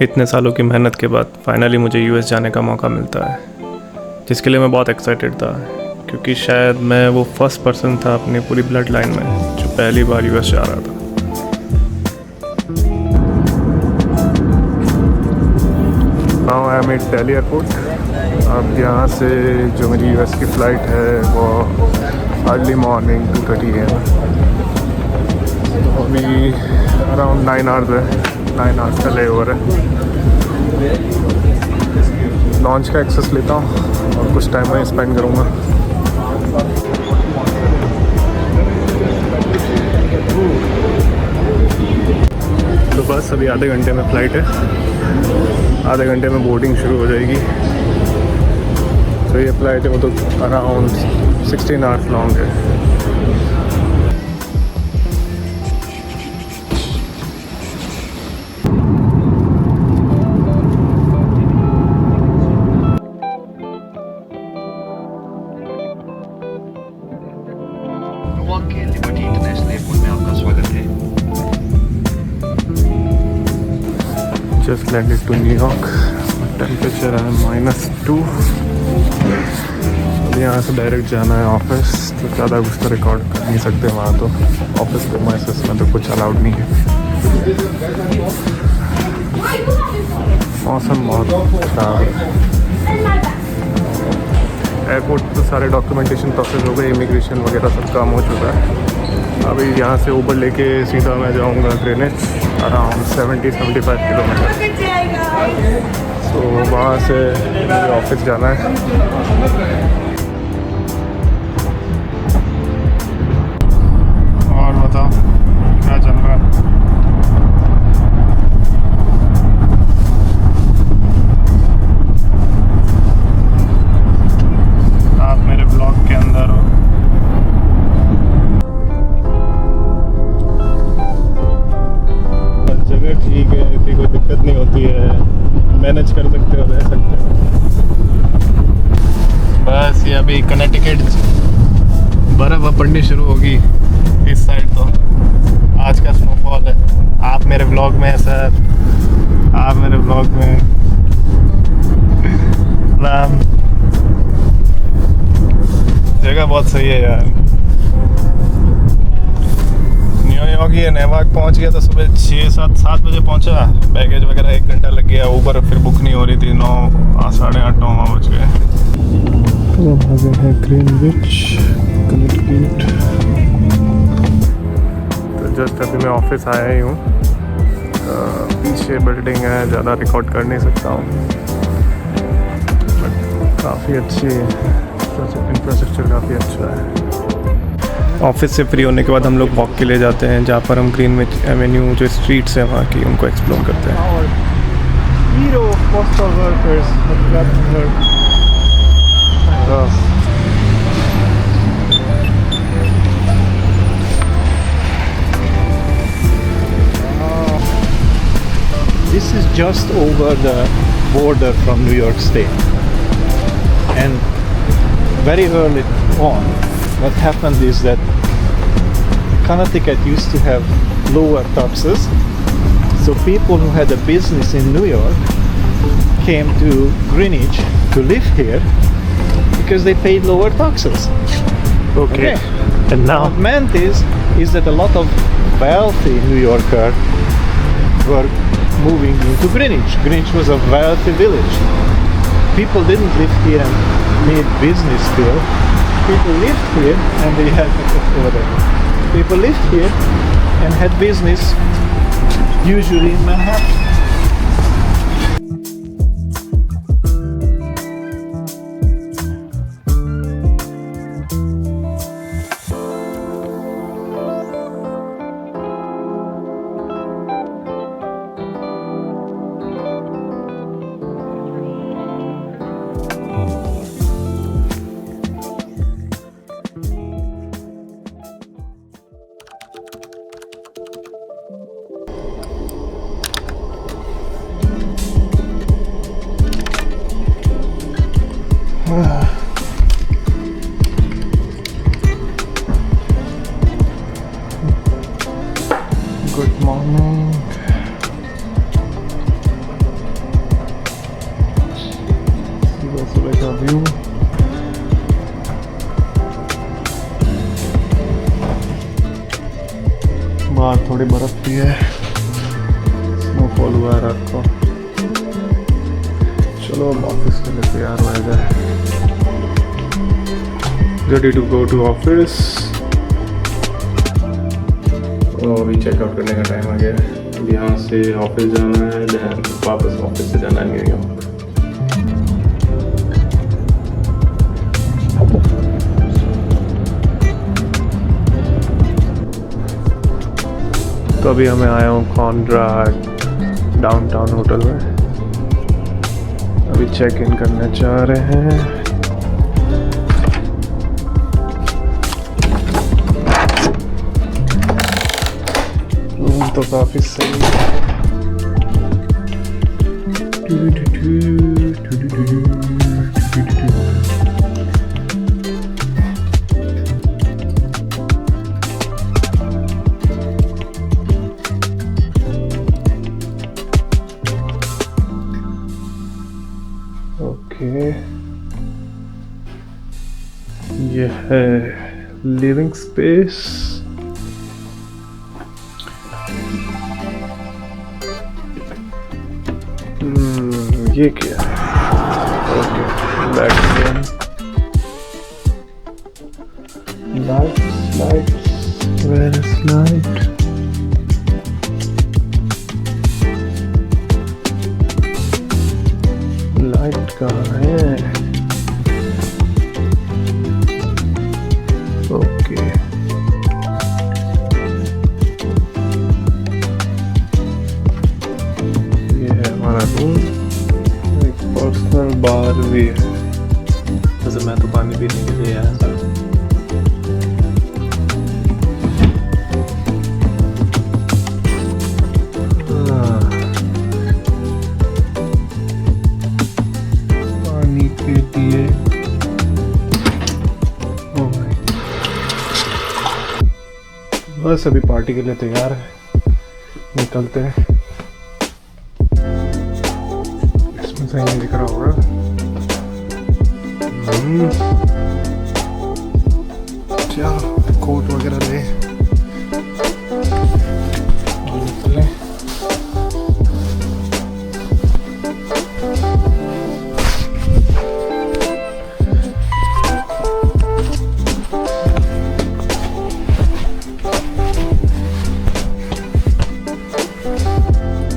इतने सालों की मेहनत के बाद फाइनली मुझे यूएस जाने का मौका मिलता है, जिसके लिए मैं बहुत एक्साइटेड था, क्योंकि शायद मैं वो फर्स्ट पर्सन था अपनी पूरी ब्लड लाइन में जो पहली बार यूएस जा रहा था। Now I am at Delhi airport. अब यहाँ से जो मेरी यूएस की फ़्लाइट है वो अर्ली मॉर्निंग 2:30 AM। अभी अराउंड 9 आवर्स है, 9 आवर्स का ले ओवर है। लॉन्च का एक्सेस लेता हूँ और कुछ टाइम में स्पेंड करूँगा। तो बस अभी आधे घंटे में फ़्लाइट है, आधे घंटे में बोर्डिंग शुरू हो जाएगी। तो ये फ़्लाइट है वो तो अराउंड 16 आवर्स लॉन्ग है। Just landed to New York. Temperature है -2। अब यहाँ से डायरेक्ट जाना है ऑफिस, तो ज़्यादा कुछ तो रिकॉर्ड कर नहीं सकते वहाँ, तो ऑफिस के मैसेज में तो कुछ अलाउड नहीं है। मौसम बहुत खराब है। एयरपोर्ट तो सारे डॉक्यूमेंटेशन प्रोसेस हो गए, इमिग्रेशन वगैरह सब काम हो चुका है। अभी यहाँ से ऊबर लेके सीधा मैं जाऊँगा ग्रीनिच, अराउंड 70-75 किलोमीटर। तो वहाँ से मुझे ऑफिस जाना है। और बताओ क्या चल रहा है? आप मेरे ब्लॉग के अंदर हो। जगह ठीक है, इतनी कोई दिक्कत नहीं होती है, मैनेज कर सकते हो, रह सकते हो। बस ये अभी कनेटिकट बर्फ़ पड़नी शुरू होगी इस साइड, तो आज का स्नोफॉल है। आप मेरे ब्लॉग में है सर, आप मेरे ब्लॉग में राम। जगह बहुत सही है यार। न्यूयॉर्क ये नेवाक पहुंच गया था सुबह 6-7 बजे पहुंचा। बैगेज वगैरह 1 घंटा लग गया। ऊबर फिर बुक नहीं हो रही थी, 8:30-9 बज गए। है ग्रीनविच कनेक्टिकट। तो जस्ट अभी मैं ऑफिस आया ही हूँ। पीछे बिल्डिंग है, ज़्यादा रिकॉर्ड कर नहीं सकता हूँ, बट काफ़ी अच्छी इंफ्रास्ट्रक्चर काफ़ी अच्छा है। ऑफिस से फ्री होने के बाद हम लोग वॉक के लिए जाते हैं, जहाँ पर हम ग्रीनविच एवेन्यू जो स्ट्रीट्स हैं वहाँ की उनको एक्सप्लोर करते हैं। This is just over the border from New York State, and very early on what happened is that Connecticut used to have lower taxes, so people who had a business in New York came to Greenwich to live here because they paid lower taxes. Okay. And now What meant is that a lot of wealthy New Yorkers were moving into Greenwich. Greenwich was a wealthy village. People didn't live here and made business here. People lived here and they had people lived here and had business, usually in Manhattan. Good morning. View. बाहर थोड़ी बर्फ भी है, snowfall हुआ है रात को। चलो अब ऑफिस के लिए तैयार हो जाए। Ready to go to office. तो अभी चेकआउट करने का टाइम आ गया है। अब यहाँ से ऑफिस जाना है, देन वापस ऑफिस से जाना है न्यूयॉर्क। तो अभी हमें आया हूँ कॉन्ड्राड डाउनटाउन होटल में। अभी चेक इन करना चाह रहे हैं। रूम तो काफी सही है। ये है लिविंग स्पेस। ये क्या है? Okay, back lights, where is light? Light कहाँ है? ओके, ये है हमारा रूम। एक पर्सनल बार भी है। वैसे मैं तो पानी पीने के लिए आया था। पानी के लिए बस अभी पार्टी के लिए तैयार है, निकलते हैं। इसमें सही नहीं दिख रहा होगा। चलो कोट वगैरह ले और निकले।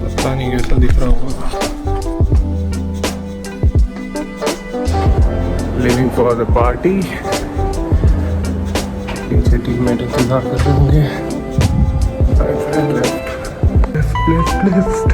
पता नहीं कैसा दिख रहा होगा। Living for the party. पीछे टीममेट इंतजार कर रहे होंगे। Left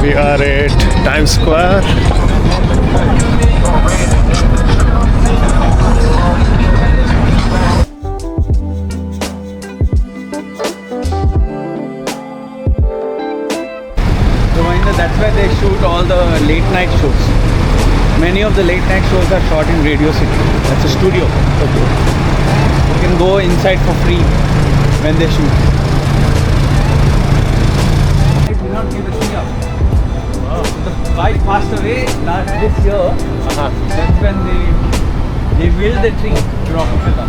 We are at Times Square. That's where they shoot all the late night shows. Many of the late night shows are shot in Radio City. That's a studio. Okay. You can go inside for free when they shoot. They did not give the thing up. Wow. The wife passed away this year. That's when they built the tree to Rockefeller.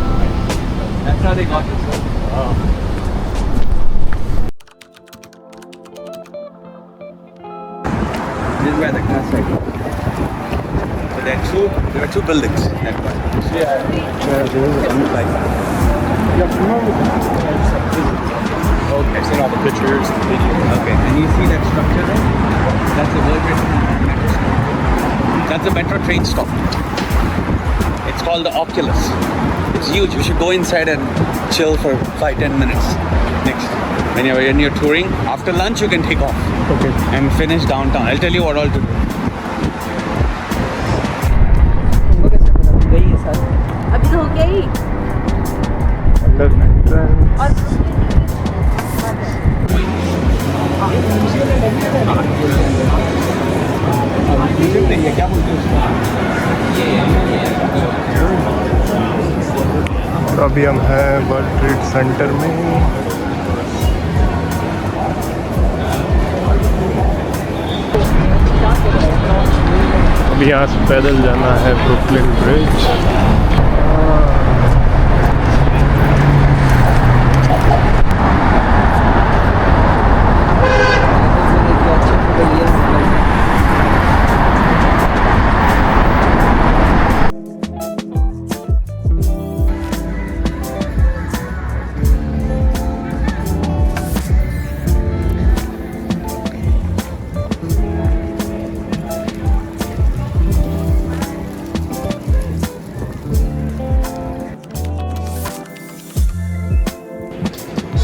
That's how they got this one. Wow. This is where the class site was. So there are two buildings. Yeah. Okay. Seen all the pictures, the videos. Okay. And you see that structure there? That's a World Trade Center metro stop. That's a metro train stop. It's called the Oculus. It's huge. You should go inside and chill for 5-10 minutes. Next, when you're touring, after lunch you can take off. Okay. And finish downtown. I'll tell you what all to do. अभी तो हो गया ही under entrance और क्या बोलते हैं और अभी हम हैं वर्ल्ड ट्रेड सेंटर में। अभी यहाँ से पैदल जाना है ब्रुकलिन ब्रिज।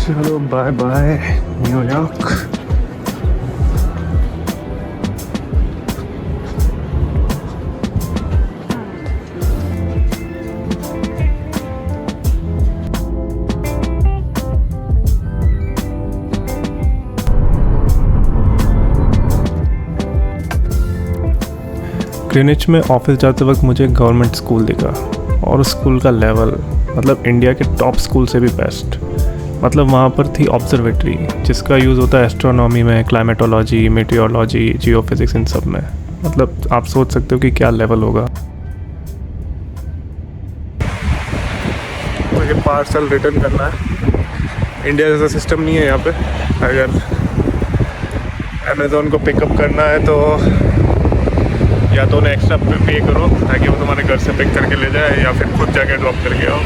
चलो बाय बाय न्यूयॉर्क। ग्रीनिच में ऑफिस जाते वक्त मुझे गवर्नमेंट स्कूल दिखा और उस स्कूल का लेवल मतलब इंडिया के टॉप स्कूल से भी बेस्ट। मतलब वहाँ पर थी ऑब्जर्वेटरी जिसका यूज़ होता है एस्ट्रोनॉमी में, क्लाइमेटोलॉजी, मेटियोलॉजी, जियोफिज़िक्स, इन सब में। मतलब आप सोच सकते हो कि क्या लेवल होगा। मुझे पार्सल रिटर्न करना है। इंडिया जैसा सिस्टम नहीं है यहाँ पे। अगर अमेज़ॉन को पिकअप करना है तो या तो उन्हें एक्स्ट्रा पे करो ताकि वो तुम्हारे घर से पिक करके ले जाए, या फिर खुद जाके ड्रॉप करके आओ।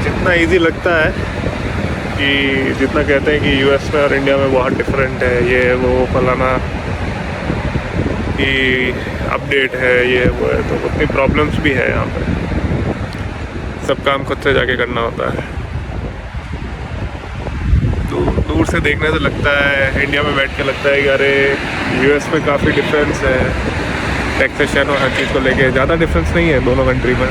जितना इजी लगता है कि जितना कहते हैं कि यूएस में और इंडिया में बहुत डिफरेंट है, ये वो फलाना कि अपडेट है, ये वो है, तो उतनी प्रॉब्लम्स भी है यहाँ पे। सब काम खुद से जाके करना होता है। दूर से देखने से लगता है, इंडिया में बैठ के लगता है कि अरे यूएस में काफ़ी डिफरेंस है टैक्सेशन और हर चीज़ को लेके। ज़्यादा डिफरेंस नहीं है दोनों कंट्री में।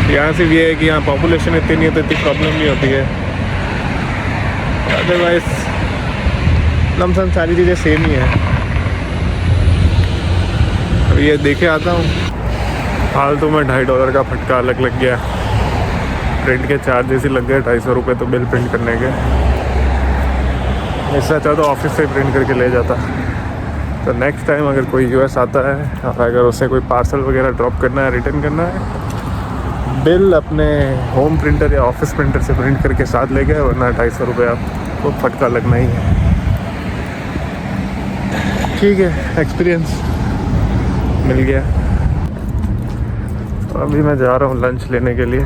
यहाँ सिर्फ ये है कि यहाँ पॉपुलेशन इतनी नहीं है तो इतनी प्रॉब्लम नहीं होती है। अदरवाइज लमसम सारी चीज़ें सेम ही है। अब ये देखे आता हूँ, फालतू में $2.5 का फटका अलग लग गया। प्रिंट के चार्जेस ही लग गए $250 रुपये तो बिल प्रिंट करने के। इससे अच्छा तो ऑफिस से प्रिंट करके ले जाता। तो नेक्स्ट टाइम अगर कोई यूएस आता है और अगर उसे कोई पार्सल वगैरह ड्रॉप करना है, रिटर्न करना है, बिल अपने होम प्रिंटर या ऑफिस प्रिंटर से प्रिंट करके साथ ले गए, वरना $250 रुपये आपको फटका लगना ही है। ठीक है, एक्सपीरियंस मिल गया। तो अभी मैं जा रहा हूँ लंच लेने के लिए,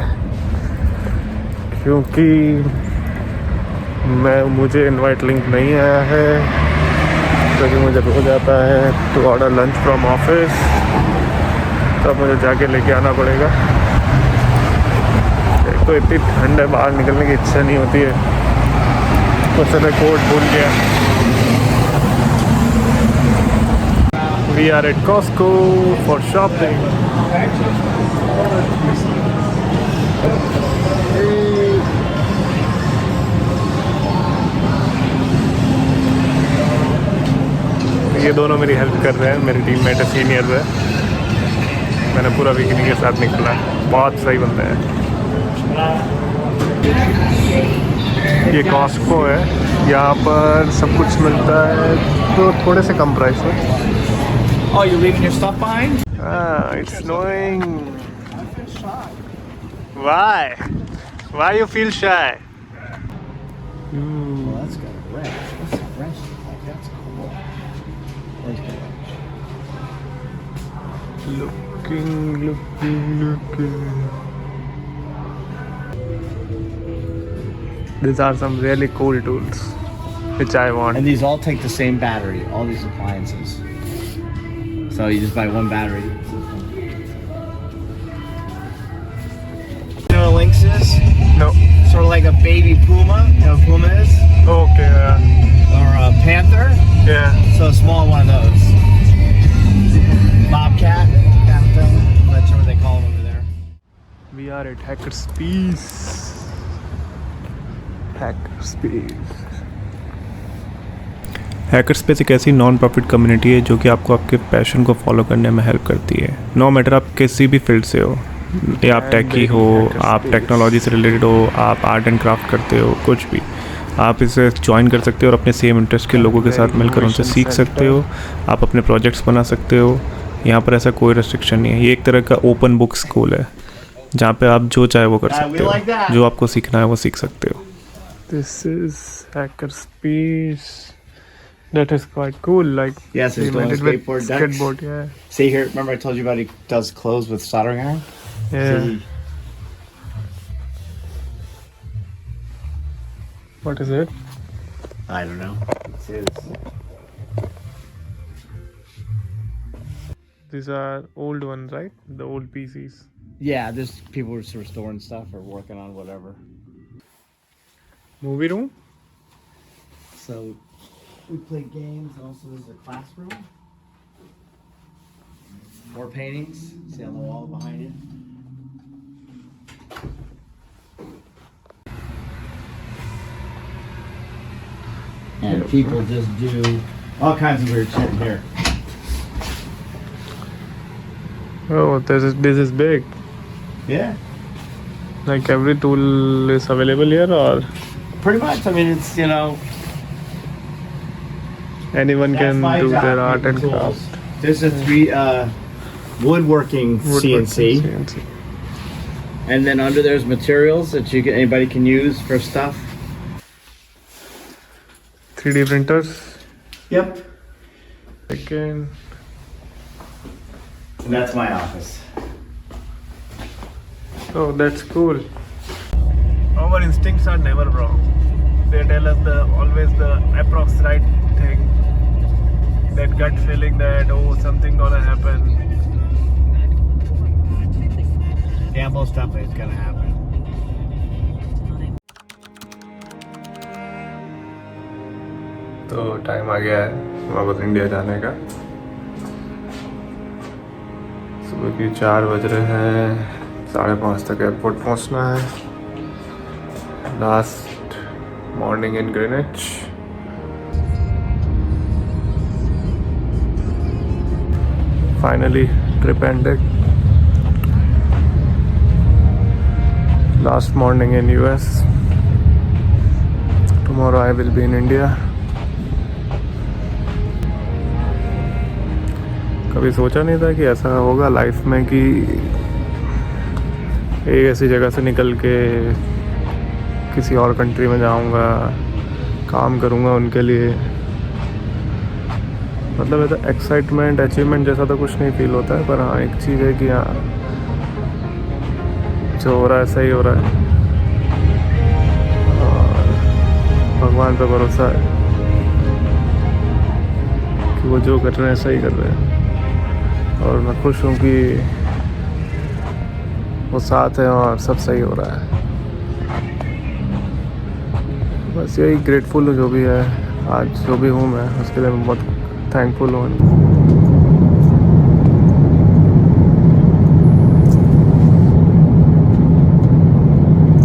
क्योंकि मुझे इनवाइट लिंक नहीं आया है, क्योंकि मुझे रोज आता है to order lunch from office. तब मुझे जाके लेके आना पड़ेगा। एक तो इतनी ठंड है, बाहर निकलने की इच्छा नहीं होती है। उससे मैं कोट भूल गया। We are at Costco for shopping. ये दोनों मेरी हेल्प कर रहे हैं, मेरी टीममेट है, सीनियर है। मैंने पूरा वीक इन्हीं के साथ निकला। बहुत सही बंदे हैं। ये कॉस्को है, यहाँ पर सब कुछ मिलता है तो थोड़े से कम प्राइस में। Oh, you're leaving your stuff behind? It's snowing. Why? Why you feel shy? Well, that's got a wrench. What's that wrench look like? That's cool. Where's the wrench? Looking. These are some really cool tools, which I want. And these all take the same battery, all these appliances. So you just buy one battery. You know what Lynx is? No. Sort of like a baby puma. You know what puma is? Okay. Or a panther. Yeah. So a small one of those. Bobcat kind of thing. That's what they call them over there. We are at Hackerspace. हैकरस्पेस एक ऐसी non profit community है जो कि आपको आपके passion को follow करने में हेल्प करती है। नो मैटर आप किसी भी फील्ड से हो, या आप टेकी हो, आप टेक्नोलॉजी से रिलेटेड हो, आप आर्ट एंड क्राफ्ट करते हो, कुछ भी, आप इसे ज्वाइन कर सकते हो और अपने सेम इंटरेस्ट के लोगों के साथ मिलकर उनसे सीख सकते हो। आप अपने प्रोजेक्ट्स बना सकते हो। यहाँ पर ऐसा कोई रेस्ट्रिक्शन नहीं है। ये एक तरह का ओपन बुक स्कूल है जहाँ पे आप जो चाहे वो कर सकते हो, जो आपको सीखना है वो सीख सकते हो। This is hackerspace. That is quite cool. Like, Yes, it's doing skateboard decks. skateboard, yeah. See here, remember I told you about he does clothes with soldering iron? Yeah. See, What is it? I don't know. It's his. These are old ones, right? The old PCs. Yeah, there's people who are restoring stuff or working on whatever. Movie room? So we play games, and also there's a classroom. More paintings. See on the wall behind you. And people just do all kinds of weird shit in here. Oh, this is big. Yeah, Like every tool is available here, or pretty much. I mean, it's, you know, anyone that's can my do job, their art and making tools. craft. There's a woodworking CNC. CNC. And then under there's materials that anybody can use for stuff. 3D printers. Yep. Second. And that's my office. Oh, that's cool. Our instincts are never wrong. They tell us always the approx right thing. That gut feeling that, oh, something gonna happen. Yeah, most definitely it's gonna happen. तो time आ गया है वापस India जाने का। सुबह की 4 बज रहे हैं, 5:30 तक एयरपोर्ट पहुंचना है। Last morning in Greenwich. Finally trip ended. Last morning in US. Tomorrow I will be in India. कभी सोचा नहीं था कि ऐसा होगा लाइफ में कि एक ऐसी जगह से निकल के किसी और कंट्री में जाऊंगा, काम करूंगा उनके लिए। मतलब ऐसा एक्साइटमेंट, अचीवमेंट जैसा तो कुछ नहीं फील होता है, पर हाँ एक चीज़ है कि हाँ जो हो रहा है सही हो रहा है और भगवान पे भरोसा है कि वो जो कर रहे हैं सही कर रहे हैं। और मैं खुश हूँ कि वो साथ है और सब सही हो रहा है। बस यही ग्रेटफुल हूँ जो भी है आज, जो भी हूँ मैं उसके लिए मैं बहुत थैंकफुल हूँ।